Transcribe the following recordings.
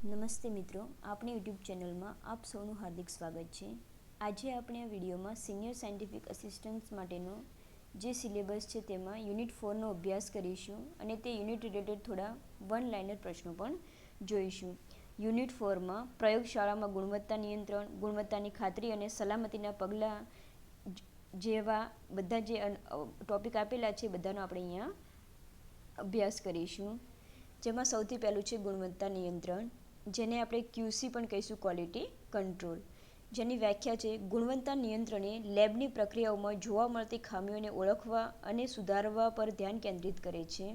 નમસ્તે મિત્રો, આપણી યુટ્યુબ ચેનલમાં આપ સૌનું હાર્દિક સ્વાગત છે. આજે આપણે આ વિડીયોમાં સિનિયર સાયન્ટિફિક અસિસ્ટન્ટ્સ માટેનો જે સિલેબસ છે તેમાં યુનિટ 4નો અભ્યાસ કરીશું અને તે યુનિટ રિલેટેડ થોડા વન લાઇનર પ્રશ્નો પણ જોઈશું. યુનિટ 4માં પ્રયોગશાળામાં ગુણવત્તા નિયંત્રણ, ગુણવત્તાની ખાતરી અને સલામતીના પગલાં જેવા બધા જે ટોપિક આપેલા છે બધાનો આપણે અહીંયા અભ્યાસ કરીશું. જેમાં સૌથી પહેલું છે ગુણવત્તા નિયંત્રણ, જેને આપણે QC પણ કહીશું, ક્વોલિટી કંટ્રોલ. જેની વ્યાખ્યા છે ગુણવત્તા નિયંત્રણે લેબની પ્રક્રિયાઓમાં જોવા મળતી ખામીઓને ઓળખવા અને સુધારવા પર ધ્યાન કેન્દ્રિત કરે છે.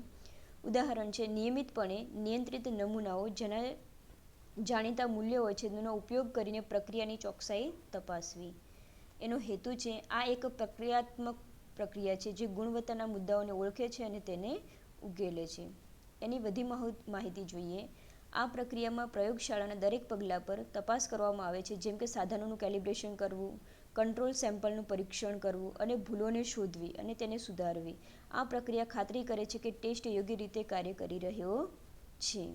ઉદાહરણ છે નિયમિતપણે નિયંત્રિત નમૂનાઓ જેના જાણીતા મૂલ્યો હોય છે તેનો ઉપયોગ કરીને પ્રક્રિયાની ચોકસાઈ તપાસવી. એનો હેતુ છે આ એક પ્રક્રિયાત્મક પ્રક્રિયા છે જે ગુણવત્તાના મુદ્દાઓને ઓળખે છે અને તેને ઉકેલે છે. એની વધુ માહિતી જોઈએ. આ પ્રક્રિયામાં પ્રયોગશાળાના દરેક પગલાં પર તપાસ કરવામાં આવે છે, જેમ કે સાધનોનું કેલિબ્રેશન કરવું, કંટ્રોલ સેમ્પલનું પરીક્ષણ કરવું અને ભૂલોને શોધવી અને તેને સુધારવી. આ પ્રક્રિયા ખાતરી કરે છે કે ટેસ્ટ યોગ્ય રીતે કાર્ય કરી રહ્યો છે.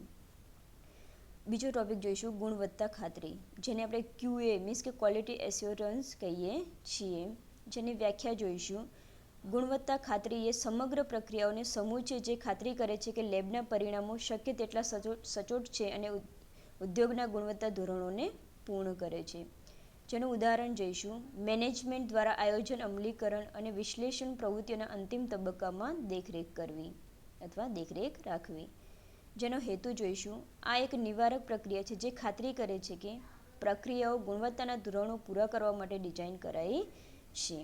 બીજો ટોપિક જોઈશું ગુણવત્તા ખાતરી, જેને આપણે QA મીન્સ કે ક્વોલિટી એસ્યોરન્સ કહીએ છીએ. જેની વ્યાખ્યા જોઈશું. ગુણવત્તા ખાતરી એ સમગ્ર પ્રક્રિયાઓને સમૂહ છે જે ખાતરી કરે છે કે લેબના પરિણામો શક્ય તેટલા સચોટ છે અને ઉદ્યોગના ગુણવત્તા ધોરણોને પૂર્ણ કરે છે. જેનું ઉદાહરણ જોઈશું. મેનેજમેન્ટ દ્વારા આયોજન, અમલીકરણ અને વિશ્લેષણ પ્રવૃત્તિઓના અંતિમ તબક્કામાં દેખરેખ કરવી અથવા દેખરેખ રાખવી. જેનો હેતુ જોઈશું. આ એક નિવારક પ્રક્રિયા છે જે ખાતરી કરે છે કે પ્રક્રિયાઓ ગુણવત્તાના ધોરણો પૂરા કરવા માટે ડિઝાઇન કરાઈ છે.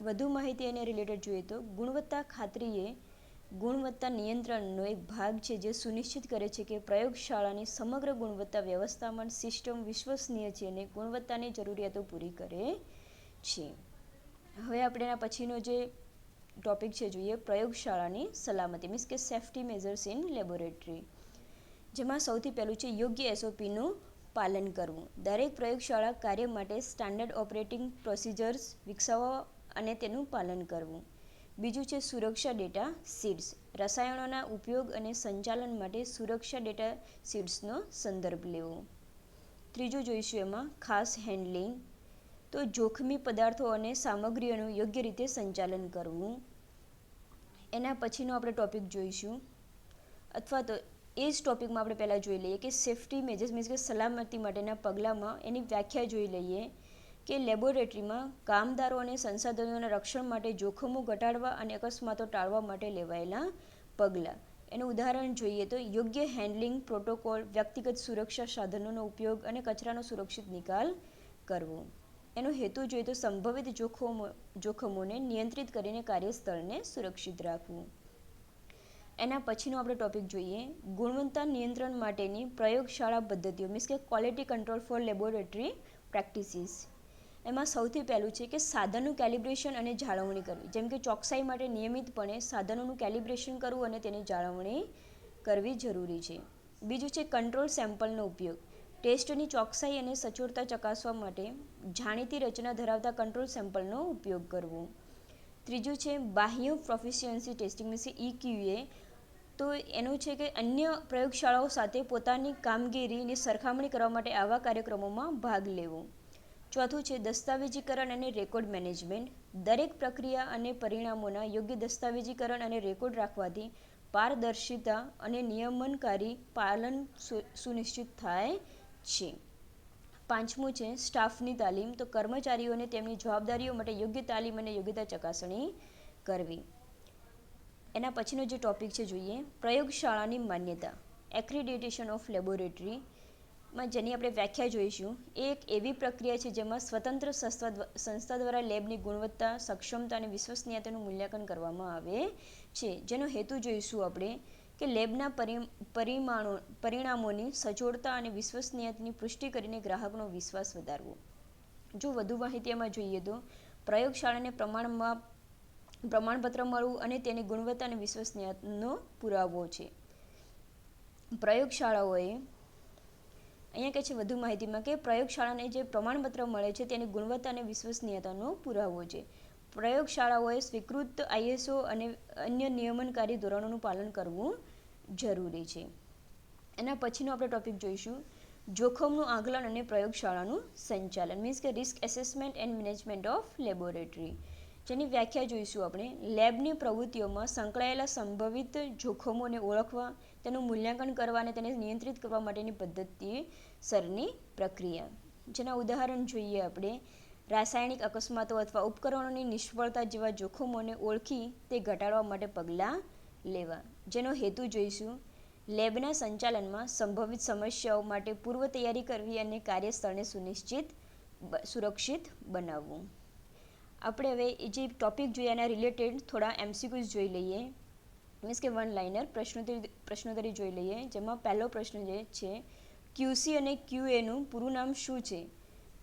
વધુ માહિતી એને રિલેટેડ જોઈએ તો ગુણવત્તા ખાતરી એ ગુણવત્તા નિયંત્રણનો એક ભાગ છે જે સુનિશ્ચિત કરે છે કે પ્રયોગશાળાની સમગ્ર ગુણવત્તા વ્યવસ્થાપન સિસ્ટમ વિશ્વસનીય છે અને ગુણવત્તાની જરૂરિયાતો પૂરી કરે છે. હવે આપણે એના પછીનો જે ટોપિક છે જોઈએ પ્રયોગશાળાની સલામતી મીન્સ કે સેફ્ટી મેઝર્સ ઇન લેબોરેટરી. જેમાં સૌથી પહેલું છે યોગ્ય SOPનું પાલન કરવું. દરેક પ્રયોગશાળા કાર્ય માટે સ્ટાન્ડર્ડ ઓપરેટિંગ પ્રોસિજર્સ વિકસાવવા અને તેનું પાલન કરવું. બીજું છે સુરક્ષા ડેટા શીટ્સ. રસાયણોના ઉપયોગ અને સંચાલન માટે સુરક્ષા ડેટા શીટ્સનો સંદર્ભ લેવો. ત્રીજું જોઈશું એમાં ખાસ હેન્ડલિંગ, તો જોખમી પદાર્થો અને સામગ્રીઓનું યોગ્ય રીતે સંચાલન કરવું. એના પછીનો આપણે ટોપિક જોઈશું અથવા તો એ જ ટોપિકમાં આપણે પહેલાં જોઈ લઈએ કે સેફ્ટી મેજર્સ મીન્સ કે સલામતી માટેના પગલાંમાં એની વ્યાખ્યા જોઈ લઈએ કે લેબોરેટરીમાં કામદારો અને સંસાધનોના રક્ષણ માટે જોખમો ઘટાડવા અને અકસ્માતો ટાળવા માટે લેવાયેલા પગલાં. એનું ઉદાહરણ જોઈએ તો યોગ્ય હેન્ડલિંગ પ્રોટોકોલ, વ્યક્તિગત સુરક્ષા સાધનોનો ઉપયોગ અને કચરાનો સુરક્ષિત નિકાલ કરવો. એનો હેતુ જોઈએ તો સંભવિત જોખમોને નિયંત્રિત કરીને કાર્યસ્થળને સુરક્ષિત રાખવું. એના પછીનો આપણે ટોપિક જોઈએ ગુણવત્તા નિયંત્રણ માટેની પ્રયોગશાળા પદ્ધતિઓ મીન્સ કે quality control for laboratory practices. એમાં સૌથી પહેલું છે કે સાધનનું કેલિબ્રેશન અને જાળવણી કરવી. જેમ કે ચોકસાઈ માટે નિયમિતપણે સાધનોનું કેલિબ્રેશન કરવું અને તેની જાળવણી કરવી જરૂરી છે. બીજું છે કંટ્રોલ સેમ્પલનો ઉપયોગ. ટેસ્ટની ચોકસાઈ અને સચોટતા ચકાસવા માટે જાણીતી રચના ધરાવતા કંટ્રોલ સેમ્પલનો ઉપયોગ કરવો. ત્રીજું છે બાહ્ય પ્રોફિશિયન્સી ટેસ્ટિંગ મીન્સ EQA. તો એનું છે કે અન્ય પ્રયોગશાળાઓ સાથે પોતાની કામગીરીની સરખામણી કરવા માટે આવા કાર્યક્રમોમાં ભાગ લેવો. ચોથું છે દસ્તાવેજીકરણ અને રેકોર્ડ મેનેજમેન્ટ. દરેક પ્રક્રિયા અને પરિણામોના યોગ્ય દસ્તાવેજીકરણ અને રેકોર્ડ રાખવાથી પારદર્શિતા અને નિયમનકારી પાલન સુનિશ્ચિત થાય છે. પાંચમું છે સ્ટાફની તાલીમ. તો કર્મચારીઓને તેમની જવાબદારીઓ માટે યોગ્ય તાલીમ અને યોગ્યતા ચકાસણી કરવી. એના પછીનો જે ટોપિક છે જોઈએ પ્રયોગશાળાની માન્યતા એક્રિડિટેશન ઓફ લેબોરેટરી. માં જેની આપણે વ્યાખ્યા જોઈશું. એ એક એવી પ્રક્રિયા છે જેમાં સ્વતંત્ર સંસ્થા દ્વારા લેબની ગુણવત્તા, સક્ષમતા અને વિશ્વસનીયતાનું મૂલ્યાંકન કરવામાં આવે છે. જેનો હેતુ જોઈશું આપણે કે લેબના પરિણામોની સચોટતા અને વિશ્વસનીયતાની પુષ્ટિ કરીને ગ્રાહકનો વિશ્વાસ વધારવો. જો વધુ માહિતી એમાં જોઈએ તો પ્રયોગશાળાને પ્રમાણપત્ર મળવું અને તેની ગુણવત્તા અને વિશ્વસનીયતાનો પુરાવો છે. પ્રયોગશાળાઓએ અહીંયા કહે છે વધુ માહિતીમાં કે પ્રયોગશાળાને જે પ્રમાણપત્ર મળે છે તેની ગુણવત્તા અને વિશ્વસનીયતાનો પુરાવો છે. પ્રયોગશાળાઓએ સ્વીકૃત ISO અને અન્ય નિયમનકારી ધોરણોનું પાલન કરવું જરૂરી છે. એના પછીનો આપણે ટોપિક જોઈશું જોખમનું આકલન અને પ્રયોગશાળાનું સંચાલન મીન્સ કે risk assessment and management of laboratory, જેની વ્યાખ્યા જોઈશું આપણે. લેબની પ્રવૃત્તિઓમાં સંકળાયેલા સંભવિત જોખમોને ઓળખવા, તેનું મૂલ્યાંકન કરવા અને તેને નિયંત્રિત કરવા માટેની પદ્ધતિસરની પ્રક્રિયા. જેના ઉદાહરણ જોઈએ આપણે. રાસાયણિક અકસ્માતો અથવા ઉપકરણોની નિષ્ફળતા જેવા જોખમોને ઓળખી તે ઘટાડવા માટે પગલાં લેવા. જેનો હેતુ જોઈશું. લેબના સંચાલનમાં સંભવિત સમસ્યાઓ માટે પૂર્વ તૈયારી કરવી અને કાર્યસ્થળને સુરક્ષિત બનાવવું. આપણે હવે જે ટોપિક જોઈએ એના રિલેટેડ થોડા MCQs જોઈ લઈએ. મીન્સ કે વન લાઇનર પ્રશ્નોત્તરી જોઈ લઈએ. જેમાં પહેલો પ્રશ્ન જે છે, QC અને QAનું પૂરું નામ શું છે?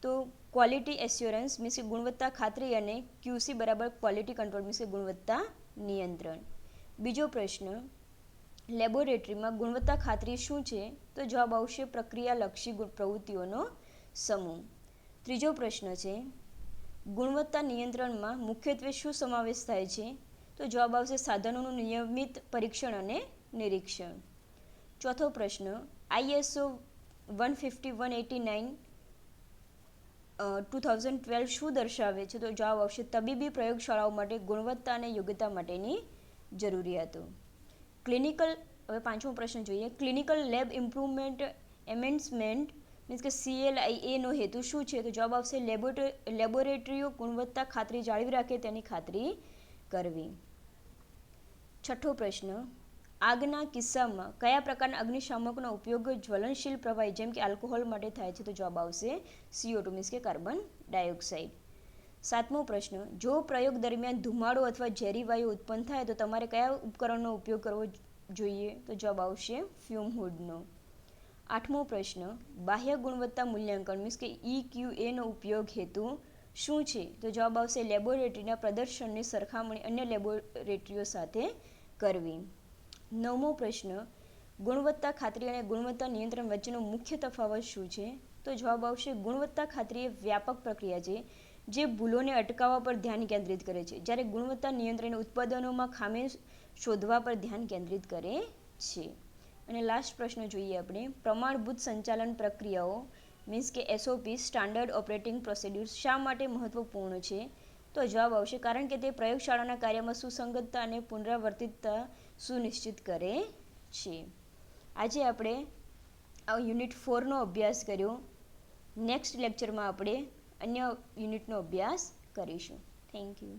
તો ક્વોલિટી એસ્યોરન્સ મીન્સ કે ગુણવત્તા ખાતરી અને QC બરાબર ક્વોલિટી કંટ્રોલ મીન્સ કે ગુણવત્તા નિયંત્રણ. બીજો પ્રશ્ન, લેબોરેટરીમાં ગુણવત્તા ખાતરી શું છે? તો જવાબ આવશે પ્રક્રિયાલક્ષી પ્રવૃત્તિઓનો સમૂહ. ત્રીજો પ્રશ્ન છે, ગુણવત્તા નિયંત્રણમાં મુખ્યત્વે શું સમાવેશ થાય છે? તો જવાબ આવશે સાધનોનું નિયમિત પરીક્ષણ અને નિરીક્ષણ. ચોથો પ્રશ્ન, ISO 150-189 2012 શું દર્શાવે છે? તો જવાબ આવશે તબીબી પ્રયોગશાળાઓ માટે ગુણવત્તા અને યોગ્યતા માટેની જરૂરિયાતો. ક્લિનિકલ, હવે પાંચમો પ્રશ્ન જોઈએ. Clinical lab improvement amendment means કે CLIA નો હેતુ શું છે? તો જવાબ આવશે લેબોરેટરીઓ ગુણવત્તા ખાતરી જાળવી રાખે તેની ખાતરી કરવી. છઠ્ઠો પ્રશ્ન, આગના કિસ્સામાં કયા પ્રકારના અગ્નિશામકનો ઉપયોગ જ્વલનશીલ પ્રવાહી જેમ કે આલ્કોહોલ માટે થાય છે? તો જવાબ આવશે CO2 મીન્સ કે કાર્બન ડાયોક્સાઇડ. સાતમો પ્રશ્ન, જો પ્રયોગ દરમિયાન ધુમાડો અથવા ઝેરી વાયુ ઉત્પન્ન થાય તો તમારે કયા ઉપકરણનો ઉપયોગ કરવો જોઈએ? તો જવાબ આવશે ફ્યુમ હૂડનો. આઠમો પ્રશ્ન, બાહ્ય ગુણવત્તા મૂલ્યાંકન મીન્સ કે EQA નો ઉપયોગ હેતુ શું છે? તો જવાબ આવશે લેબોરેટરીના પ્રદર્શનની સરખામણી અન્ય લેબોરેટરીઓ સાથે કરવી. નવમો પ્રશ્ન, ગુણવત્તા ખાતરી અને ગુણવત્તા નિયંત્રણ વચ્ચેનો મુખ્ય તફાવત શું છે? તો જવાબ આવશે ગુણવત્તા ખાતરી એ વ્યાપક પ્રક્રિયા છે જે ભૂલોને અટકાવવા પર ધ્યાન કેન્દ્રિત કરે છે, જ્યારે ગુણવત્તા નિયંત્રણ ઉત્પાદનોમાં ખામી શોધવા પર ધ્યાન કેન્દ્રિત કરે છે. અને લાસ્ટ પ્રશ્ન જોઈએ આપણે. પ્રમાણભૂત સંચાલન પ્રક્રિયાઓ મીન્સ કે SOP સ્ટાન્ડર્ડ ઓપરેટિંગ પ્રોસિડ્યુર્સ શા માટે મહત્વપૂર્ણ છે? તો જવાબ આવશે કારણ કે તે પ્રયોગશાળાના કાર્યમાં સુસંગતતા અને પુનરાવર્તિતતા સુનિશ્ચિત કરે છે. આજે આપણે આ યુનિટ 4નો અભ્યાસ કર્યો. નેક્સ્ટ લેક્ચરમાં આપણે અન્ય યુનિટનો અભ્યાસ કરીશું. Thank you.